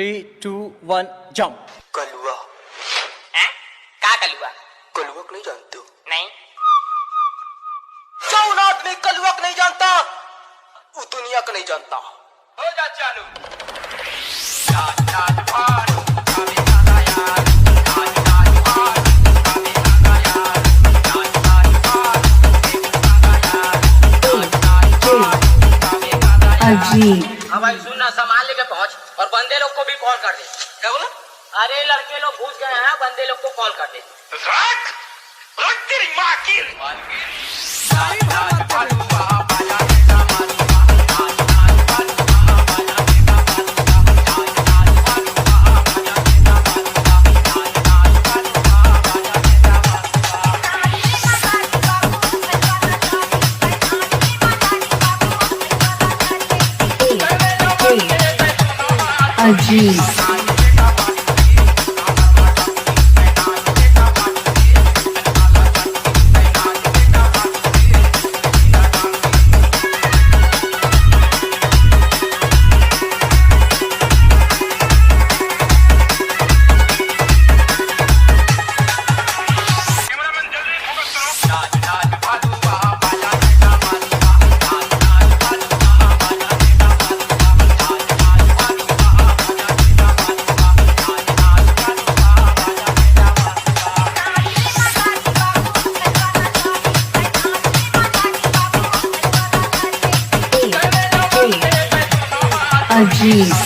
3, 2, 1, jump. कलुआ। हैं? क्या कलुआ? कलुआ को नहीं जानते हो? नहीं। कौन आदमी कलुआ को नहीं जानता वो दुनिया को नहीं जानता। हो जा चालू। अजीब। हाँ भाई सुनना, सामान लेके पहुंच और बंदे लोग को भी कॉल कर दे। क्या बोला? अरे लड़के लोग घुस गए हैं, बंदे लोग को कॉल कर दे। रख तेरी माँ की। अजीब। अजीब।